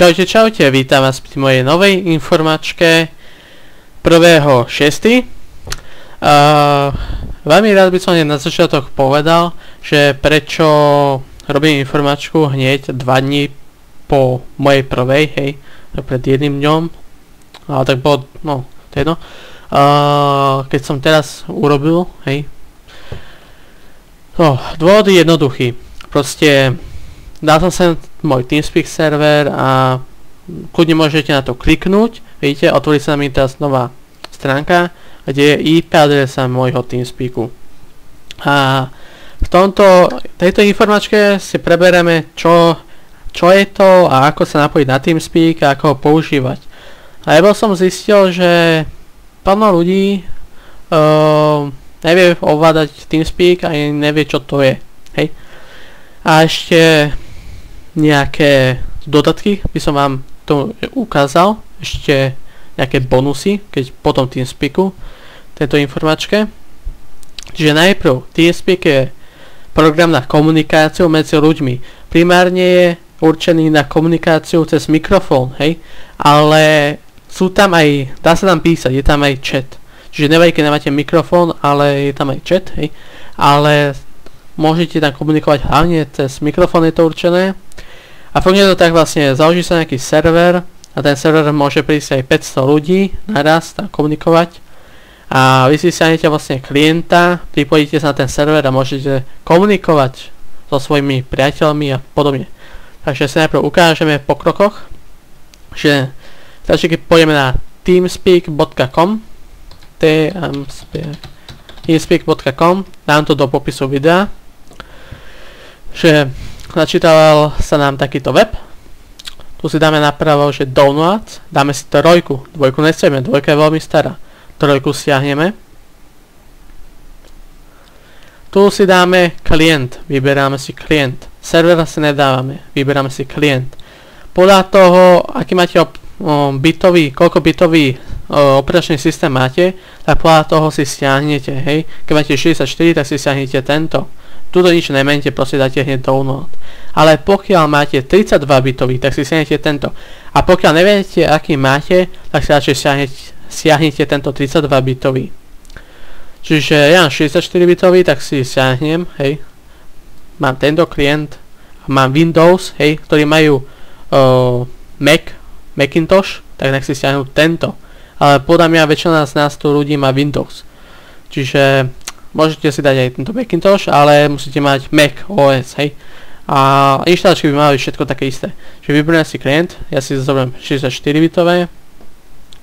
Čaute, čaute, vítam vás pri mojej novej informačke 1.6. Veľmi rád by som na začiatok povedal, že prečo robím informačku hneď 2 dní po mojej prvej, hej, pred jedným dňom, ale tak bolo, no, to je jedno. Keď som teraz urobil, hej, no, dôvod je jednoduchý, proste dal som sem môj TeamSpeak server a kľudne môžete na to kliknúť. Vidíte, otvorí sa mi teraz nová stránka, kde je IP adresa môjho TeamSpeaku. A v tejto informačke si preberieme, čo je to a ako sa napojiť na TeamSpeak a ako ho používať. A ja som zistil, že plno ľudí nevie ovládať TeamSpeak a nevie, čo to je. Hej. A ešte nejaké dodatky by som vám to ukázal, ešte nejaké bonusy, keď potom TeamSpeaku tejto informačke. Čiže najprv TeamSpeak je program na komunikáciu medzi ľuďmi. Primárne je určený na komunikáciu cez mikrofón, hej, ale sú tam aj, dá sa tam písať, je tam aj chat. Čiže nevadí, keď nemáte mikrofón, ale je tam aj chat, hej, ale môžete tam komunikovať hlavne cez mikrofón, je to určené. A funguje to tak vlastne, založí sa nejaký server a ten server môže prísť aj 500 ľudí naraz tam komunikovať. A vy si stiahnete vlastne klienta, pripojíte sa na ten server a môžete komunikovať so svojimi priateľmi a podobne. Takže si najprv ukážeme po krokoch, že takže keď pôjdeme na teamspeak.com teamspeak.com, dám to do popisu videa, že načítal sa nám takýto web. Tu si dáme napravo, že download, dáme si trojku, dvojku nechceme, dvojka je veľmi stará. Trojku stiahneme. Tu si dáme klient, vyberáme si klient. Server si nedávame, vyberáme si klient. Podľa toho, aký máte koľko bitový operačný systém máte, tak podľa toho si stiahnete, hej. Keď máte 64, tak si stiahnete tento. Tuto nič nemente, proste dáte hneď download. Ale pokiaľ máte 32 bitový, tak si stiahnete tento. A pokiaľ neviete, aký máte, tak si radšej stiahnete tento 32 bitový. Čiže ja mám 64 bitový, tak si stiahnem, hej. Mám tento klient, mám Windows, hej, ktorí majú Macintosh, tak nech si stiahnu tento. Ale podľa mňa väčšina z nás tu ľudí má Windows. Čiže môžete si dať aj tento Macintosh, ale musíte mať Mac OS, hej. A inštalačky by mali všetko také isté. Čiže vyberiem si klient, ja si zoberiem 64 bitové.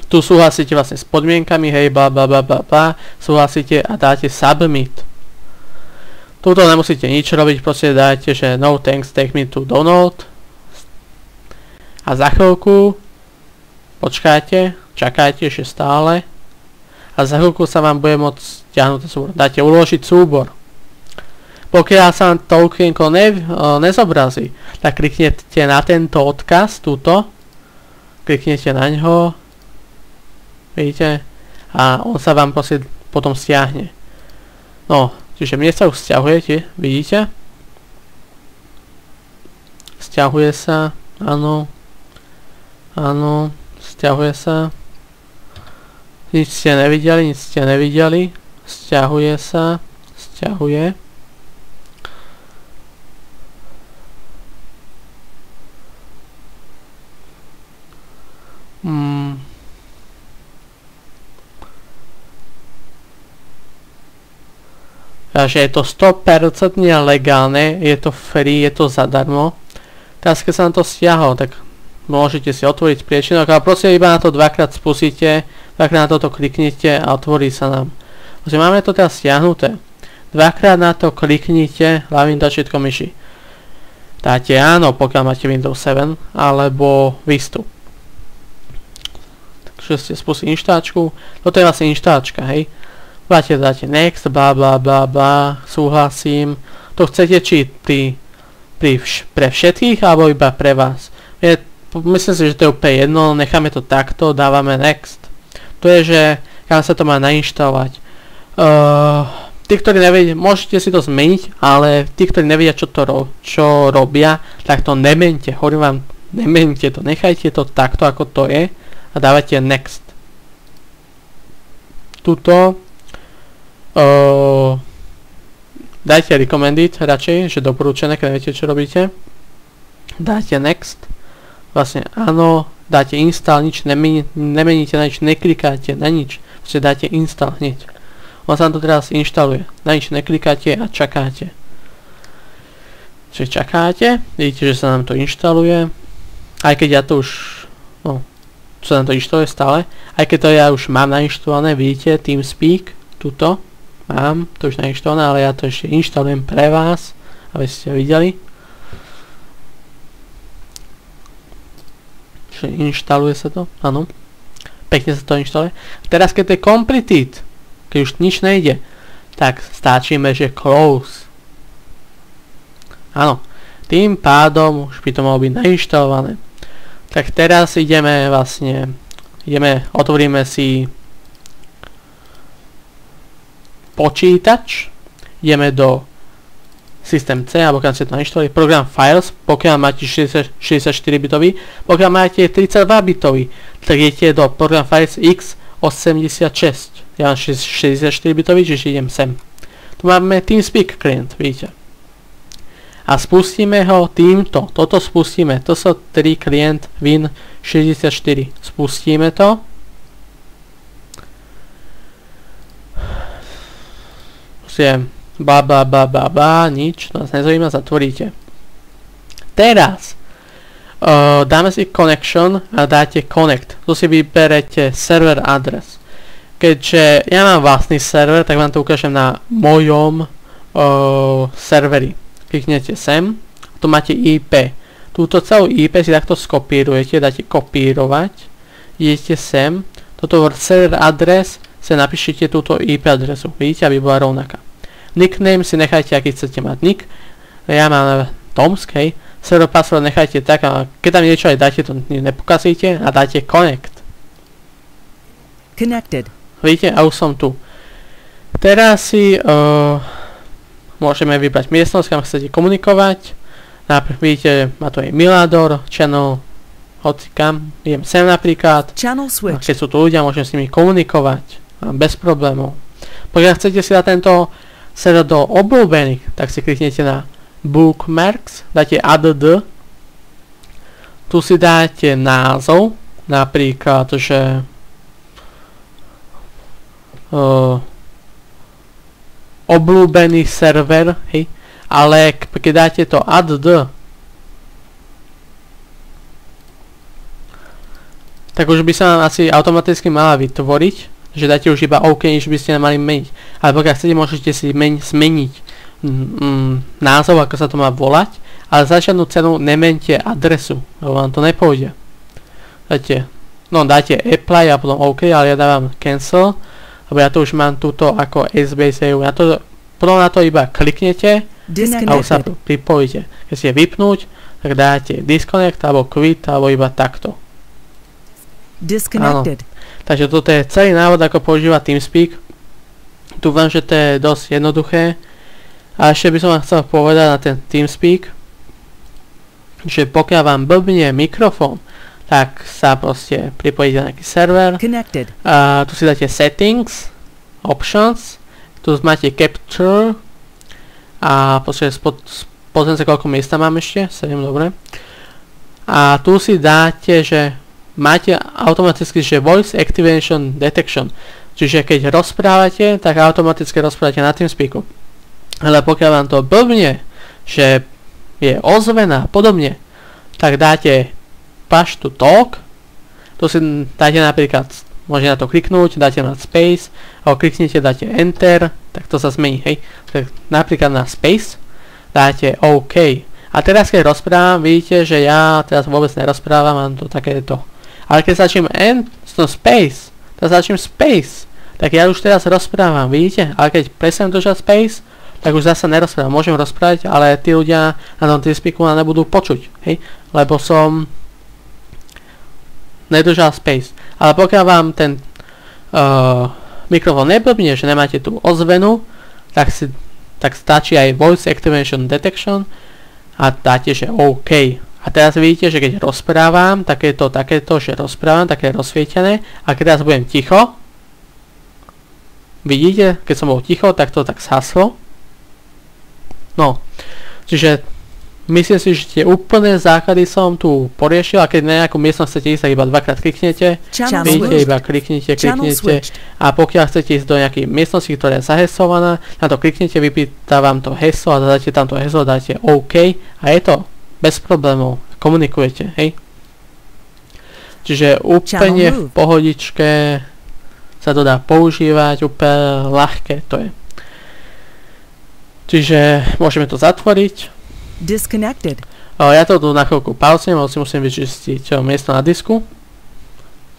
Tu súhlasíte vlastne s podmienkami, hej, bla bla bla bla bla, súhlasíte a dáte submit. Tuto nemusíte nič robiť, proste dáte, že no thanks, take me to download. A za chvíľku počkáte, čakáte ešte stále. A za chvíľku sa vám bude môcť stiahnuť ten súbor. Dáte uložiť súbor. Pokiaľ sa vám to okienko nezobrazí, tak kliknete na tento odkaz, túto. Kliknete na ňo. Vidíte? A on sa vám potom stiahne. No, čiže mne sa už stiahujete, vidíte? Stiahuje sa, áno. Áno, stiahuje sa. Nič ste nevideli, stiahuje sa, stiahuje. Takže je to 100% legálne, je to free, je to zadarmo. Teraz keď sa nám to stiahlo, tak môžete si otvoriť priečinok, ale proste iba na to dvakrát spustíte, dvakrát na toto kliknite a otvorí sa nám. Takže máme to teraz stiahnuté. Dvakrát na to kliknite ľavým tlačítkom myši. Dáte áno, pokiaľ máte Windows 7 alebo Vistu. Takže ste spustili inštáčku. Toto je vlastne inštáčka, hej. Dáte next, bla bla bla bla, súhlasím. To chcete či pre všetkých alebo iba pre vás. Myslím si, že to je úplne jedno, necháme to takto, dávame next. To je, že kam sa to má nainštalovať. Tí, ktorí nevedia, môžete si to zmeniť, ale tí, ktorí nevedia, čo robia, tak to nemente. Hovorím vám nemeňte to, nechajte to takto, ako to je a dávate next. Tuto dajte recommended radšej, že doporučené, keď neviete, čo robíte. Dáte next, vlastne áno, dáte install, nič nemeníte na nič, neklikáte na nič, vlastne dáte install hneď. On sa to teraz inštaluje, na nič neklikáte a čakáte. Čiže čakáte, vidíte, že sa nám to inštaluje, aj keď ja to už, no, sa nám to inštaluje stále, aj keď to ja už mám nainštalované, vidíte, TeamSpeak, tuto, mám to už nainštalované, ale ja to ešte inštalujem pre vás, aby ste videli. Čiže inštaluje sa to, áno. Pekne sa to inštaluje. Teraz keď to je completed, keď už nič nejde, tak stáčime, že close. Áno. Tým pádom už by to malo byť nainštalované. Tak teraz ideme vlastne, otvoríme si počítač, ideme do System C, alebo keď ste to nainštalovali, program Files, pokiaľ máte 64 bitový, pokiaľ máte 32 bitový, tak idete do program Files x86. Ja mám 64 bitový, čiže idem sem. Tu máme TeamSpeak klient, vidíte. A spustíme ho týmto, toto spustíme, to sú 3 klient Win64. Spustíme to. Pusiem nič, to nás nezaujíma, zatvoríte. Teraz dáme si connection a dáte connect. Tu si vyberete server address. Keďže ja mám vlastný server, tak vám to ukážem na mojom serveri. Kliknete sem, tu máte IP. Túto celú IP si takto skopírujete, dáte kopírovať, idete sem, toto server address si napíšete túto IP adresu, vidíte, aby bola rovnaká. Nickname si nechajte, aký chcete mať nick. Ja mám Tomsk, hej. Server password nechajte tak, a keď tam niečo aj dáte, to nepokazíte a dáte connect. Connected. Vidíte, a už som tu. Teraz si môžeme vybrať miestnosť, kam chcete komunikovať. Vidíte, má to aj Milador, channel, hoci kam. Idem sem napríklad. Channel switch. Keď sú tu ľudia, môžem s nimi komunikovať. Bez problémov. Pokiaľ chcete si dať tento server do obľúbených, tak si kliknete na Bookmarks, dáte add, tu si dáte názov, napríklad, že obľúbený server, hej, ale keď dáte to add, tak už by sa vám asi automaticky mala vytvoriť, že dáte už iba OK, než by ste mali meniť. Ale pokiaľ chcete, môžete si zmeniť názov, ako sa to má volať, ale za žiadnu cenu nemente adresu, lebo vám to nepôjde. Dáte apply a potom OK, ale ja dávam cancel, lebo ja to už mám túto ako SBase EU. Potom na to iba kliknete a už sa pripojíte. Keď si je vypnúť, tak dáte disconnect alebo quit, alebo iba takto. Disconnected. Áno. Takže toto je celý návod, ako používať TeamSpeak. Dúfam, že to je dosť jednoduché. A ešte by som vám chcel povedať na ten TeamSpeak, že pokiaľ vám blbne mikrofón, tak sa proste pripojíte na nejaký server. Connected. A tu si dáte settings, options, tu máte capture a pozriem sa, koľko miesta mám ešte, 7, dobre. A tu si dáte, že máte automaticky, že Voice Activation Detection. Čiže keď rozprávate, tak automaticky rozprávate na TeamSpeaku. Ale pokiaľ vám to blbne, že je ozvená a podobne, tak dáte Push to Talk. Tu si dáte napríklad, môžete na to kliknúť, dáte na Space, alebo kliknete, dáte Enter, tak to sa zmení, hej. Tak napríklad na Space dáte OK. A teraz keď rozprávam, vidíte, že ja teraz vôbec nerozprávam, mám to takéto. Ale keď začnem Space, tak ja už teraz rozprávam, vidíte? Ale keď prestanem držať Space, tak už zase nerozprávam. Môžem rozprávať, ale tí ľudia na tom TeamSpeaku ma nebudú počuť, hej? Lebo som nedržal Space. Ale pokiaľ vám ten mikrofón neblbne, že nemáte tú ozvenu, tak stačí aj Voice Activation Detection a dáte, že OK. A teraz vidíte, že keď rozprávam, takéto, že rozprávam, také rozsvietené. A keď teraz budem ticho, vidíte, keď som bol ticho, tak to tak zhaslo. No, čiže myslím si, že tie úplné základy som tu poriešil, a keď na nejakú miestnosť chcete ísť, tak iba dvakrát kliknete. Vidíte, iba kliknete. A pokiaľ chcete ísť do nejakej miestnosti, ktorá je zaheslovaná, na to kliknete, vypýta vám to heslo a dáte tam to heslo, dáte OK a je to bez problémov, komunikujete, hej. Čiže úplne v pohodičke sa to dá používať, úplne ľahké to je. Čiže môžeme to zatvoriť. Disconnected. Ja to tu na chvíľku pauznem, musím vyčistiť miesto na disku.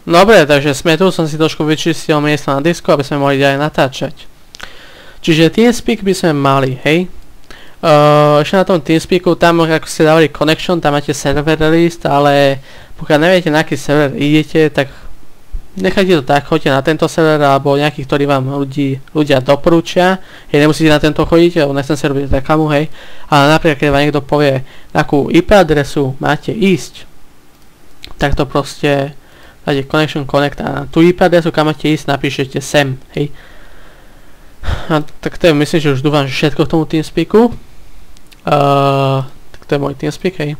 Dobre, takže sme tu, som si trošku vyčistil miesto na disku, aby sme mohli ďalej natáčať. Čiže TeamSpeak by sme mali, hej. Ešte na tom TeamSpeaku, tam ako ste dávali connection, tam máte server list, ale pokiaľ neviete, na aký server idete, tak nechajte to tak, choďte na tento server alebo nejaký, ktorý vám ľudia doporúčia. Hej, nemusíte na tento chodiť, lebo nechcem sa robiť reklamu, hej. Ale napríklad, keď vám niekto povie, na akú IP adresu máte ísť, tak to proste dáte connection connect a tú IP adresu, kam máte ísť, napíšete sem, hej. A tak to je, myslím, že už dúfam, že všetko k tomu TeamSpeaku. Tak to je môj TeamSpeak, hej.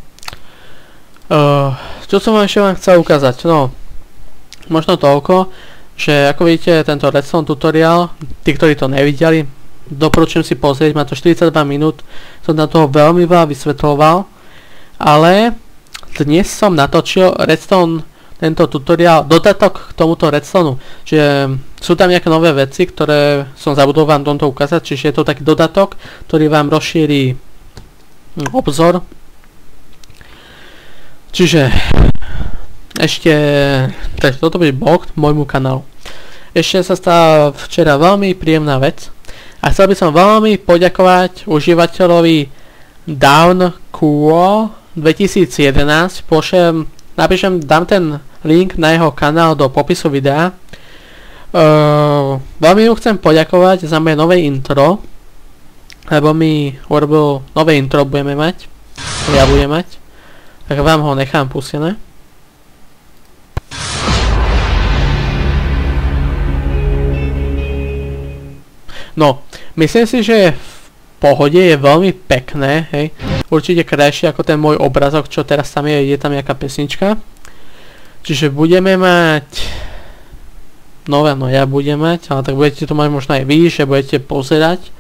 Čo som vám ešte chcel ukázať, no možno toľko, že ako vidíte tento redstone tutoriál, tí, ktorí to nevideli, doporučujem si pozrieť, má to 42 minút, som na toho veľmi veľa vysvetľoval, ale dnes som natočil redstone, tento tutoriál, dodatok k tomuto redstoneu, čiže sú tam nejaké nové veci, ktoré som zabudol vám tomto ukázať, čiže je to taký dodatok, ktorý vám rozšíri obzor. Čiže ešte, takže toto bude blok môjmu kanálu. Ešte sa stala včera veľmi príjemná vec a chcel by som veľmi poďakovať užívateľovi DownCool 2011. Dám ten link na jeho kanál do popisu videa. Veľmi mu chcem poďakovať za moje nové intro, lebo mi urobil nové intro, budeme mať, ja budem mať, tak vám ho nechám pustené. No, myslím si, že je v pohode, je veľmi pekné, hej. Určite krajšie ako ten môj obrazok, čo teraz tam je tam nejaká pesnička. Čiže budeme mať... No ja budem mať, ale tak budete to mať možno aj vy, že budete pozerať.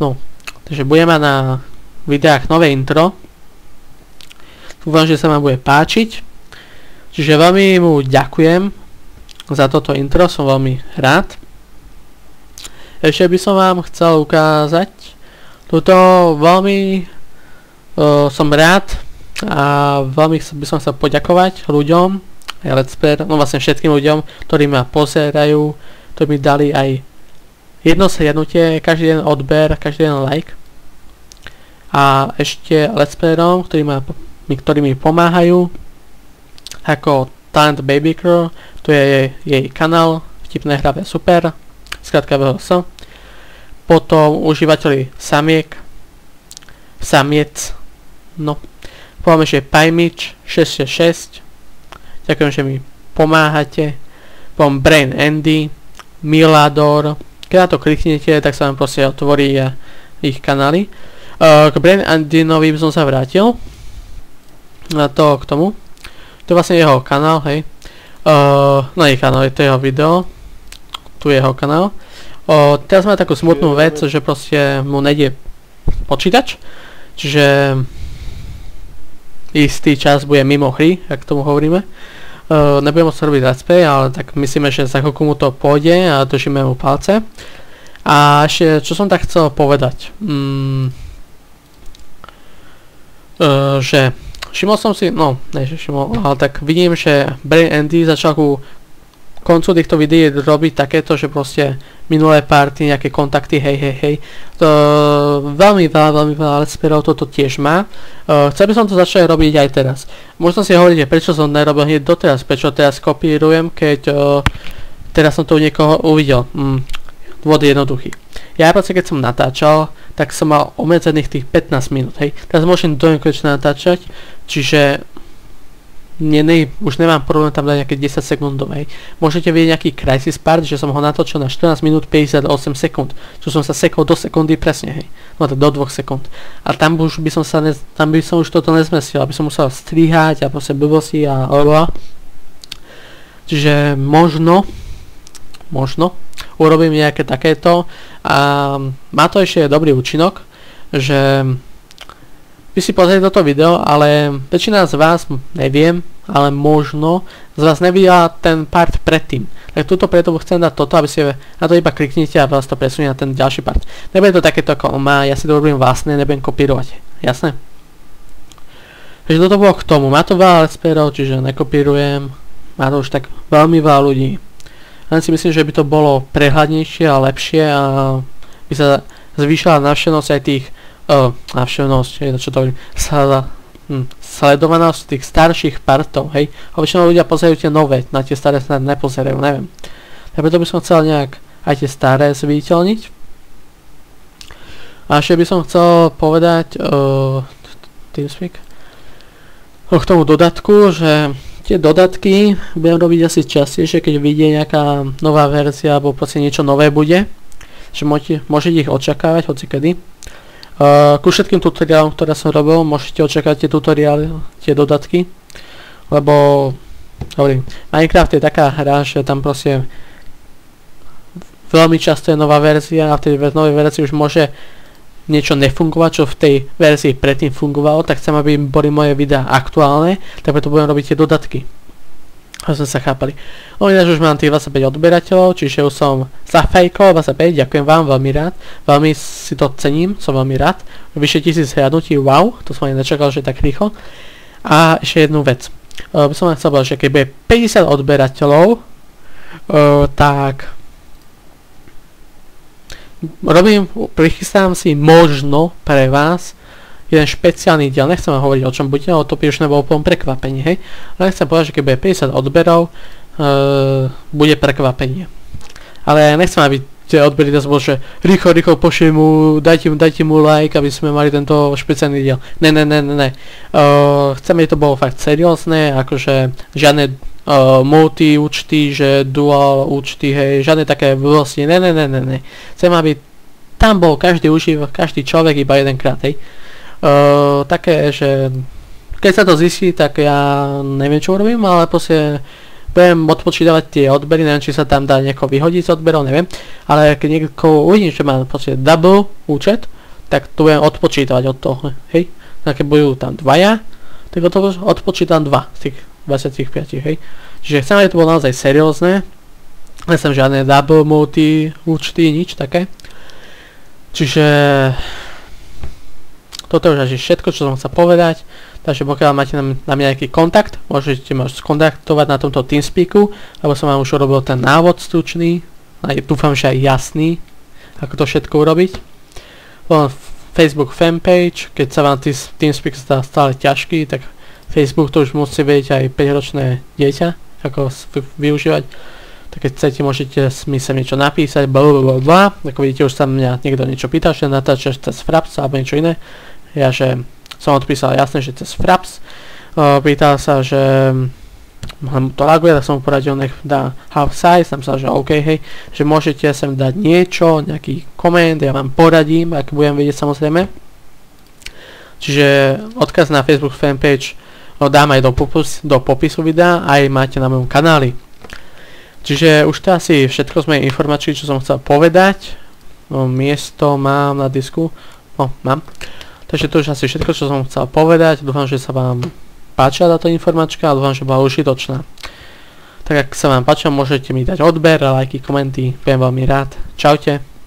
No, takže budeme mať na videách nové intro. Dúfam, že sa vám bude páčiť. Čiže veľmi mu ďakujem za toto intro, som veľmi rád. Ešte by som vám chcel ukázať, tuto veľmi som rád a veľmi by som chcel poďakovať ľuďom, aj Let's Player, no vlastne všetkým ľuďom, ktorí ma pozerajú, ktorí mi dali aj jedno slednutie, každý jeden odber, každý jeden like. A ešte Let's Playerom, ktorí mi pomáhajú, ako Talent Baby Girl, to je jej kanál, vtipné hravé super, skrátka VHS. Potom užívateľi Samiec, no. Povieme, že Pajmič 666, ďakujem, že mi pomáhate. Potom Brain Andy, Milador, keď na to kliknete, tak sa vám proste otvorí ich kanály. K Brain Andynovi by som sa vrátil, na to k tomu. To je vlastne jeho kanál, hej. No je kanál, to je jeho video. Tu je jeho kanál. Teraz má takú smutnú vec, že proste mu nejde počítač. Čiže istý čas bude mimo hry, jak tomu hovoríme. Nebudem môcť robiť let's play, ale tak myslíme, že za chvíľku mu to pôjde a držíme mu palce. A ešte, čo som tak chcel povedať. Že všimol som si, no, ale tak vidím, že Brain Andy začal ku koncu týchto videí robiť takéto, že proste minulé party, nejaké kontakty, hej. To veľmi veľa let's playerov toto tiež má. Chcel by som to začať robiť aj teraz. Možno si hovoríte, prečo som nerobil hneď doteraz, prečo teraz kopírujem, keď teraz som to u niekoho uvidel. Dôvod je jednoduchý. Ja proste keď som natáčal, tak som mal obmedzených tých 15 minút, hej. Teraz môžem do nekonečna natáčať, čiže už nemám problém tam dať nejaké 10 sekundov, hej. Môžete vidieť nejaký crisis part, že som ho natočil na 14 minút 58 sekúnd, čo som sa sekol do sekundy presne, hej. No to do 2 sekúnd. A tam už by som už toto nezmestil, aby som musel strihať a proste blbosti a čiže možno urobím nejaké takéto a má to ešte dobrý účinok, že vy si pozrite toto video, ale väčšina z vás, neviem, ale možno z vás nevidela ten part predtým. Tak túto preto chcem dať toto, aby si na to iba kliknite a vás to presunie na ten ďalší part. Nebude to takéto ako má, ja si to robím vlastne, nebudem kopírovať. Jasné? Takže toto bolo k tomu. Má to veľa let's-playerov, čiže nekopírujem. Má to už tak veľmi veľa ľudí. Len si myslím, že by to bolo prehľadnejšie a lepšie a by sa zvýšila návštevnosť aj tých sledovanosť tých starších partov, hej. Väčšinou ľudia pozerajú tie nové, na tie staré snad nepozerajú, neviem. A preto by som chcel nejak aj tie staré zviditeľniť. A ešte by som chcel povedať TeamSpeak k tomu dodatku, že tie dodatky budem robiť asi častejšie, keď vidie nejaká nová verzia alebo proste niečo nové bude, že môžete ich očakávať hocikedy. Ku všetkým tutoriálom, ktoré som robil, môžete očakávať tie tutoriály, tie dodatky, lebo hovorím, Minecraft je taká hra, že tam proste veľmi často je nová verzia a v tej novej verzii už môže niečo nefungovať, čo v tej verzii predtým fungovalo, tak chcem, aby boli moje videá aktuálne, tak preto budem robiť tie dodatky. A sme sa chápali. Ináč už mám tých 25 odberateľov, čiže už som zafejkol 25, ďakujem vám, veľmi rád. Veľmi si to cením, som veľmi rád. Vyše 1000 hľadnutí, wow, to som ani nečakal, že tak rýchlo. A ešte jednu vec. By som vám chcel povedať, že keď bude 50 odberateľov, tak prichystám si možno pre vás jeden špeciálny diel, nechcem vám hovoriť o čom bude, ale to by už nebolo úplne prekvapenie, hej. Ale chcem povedať, že keď bude 50 odberov, bude prekvapenie. Ale nechcem, aby tie odbery to bolo, že rýchlo pošlite mu, dajte mu like, aby sme mali tento špeciálny diel. Ne. Chcem, aby to bolo fakt seriózne, akože žiadne multi účty, že dual účty, hej, žiadne také vlosti, ne. Chcem, aby tam bol každý človek iba jedenkrát, hej. Také, že keď sa to zistí, tak ja neviem, čo urobím, ale proste budem odpočítavať tie odbery, neviem, či sa tam dá niekoho vyhodiť z odberov, neviem, ale keď niekoho uvidím, že má proste double účet, tak to budem odpočítavať od toho, hej. A keď budú tam dvaja, tak odpočítam 2 z tých 25, hej. Čiže chcem, aby to bolo naozaj seriózne, nechcem žiadne double multi účty, nič také. Čiže toto je už asi všetko, čo som chcel povedať, takže pokiaľ máte na mňa nejaký kontakt, môžete ma skontaktovať na tomto TeamSpeaku, lebo som vám už urobil ten návod stručný, a dúfam, že aj jasný, ako to všetko urobiť. Facebook fanpage, keď sa vám TeamSpeak stá stále ťažký, tak Facebook to už musí vedieť aj 5-ročné dieťa, ako využívať. Tak keď chcete, môžete mi sem niečo napísať, blablabla. Ako vidíte, už sa mňa niekto niečo pýtal, že natáčaš cez Fraps alebo niečo iné. Ja, že som odpísal jasne, že cez Fraps. Pýtal sa, že to laguje, tak som mu poradil, nech dá half size, tam sa, že OK, hej, že môžete sem dať niečo, nejaký koment, ja vám poradím, ak budem vedieť, samozrejme. Čiže odkaz na Facebook fanpage dám aj do popisu videa, aj máte na mojom kanáli. Čiže už to asi všetko z mojej informácií, čo som chcel povedať. Miesto mám na disku. Mám. Takže to už asi všetko, čo som chcel povedať. Dúfam, že sa vám páčila táto informačka a dúfam, že bola užitočná. Tak ak sa vám páčila, môžete mi dať odber, lajky, komenty. Budem veľmi rád. Čaute.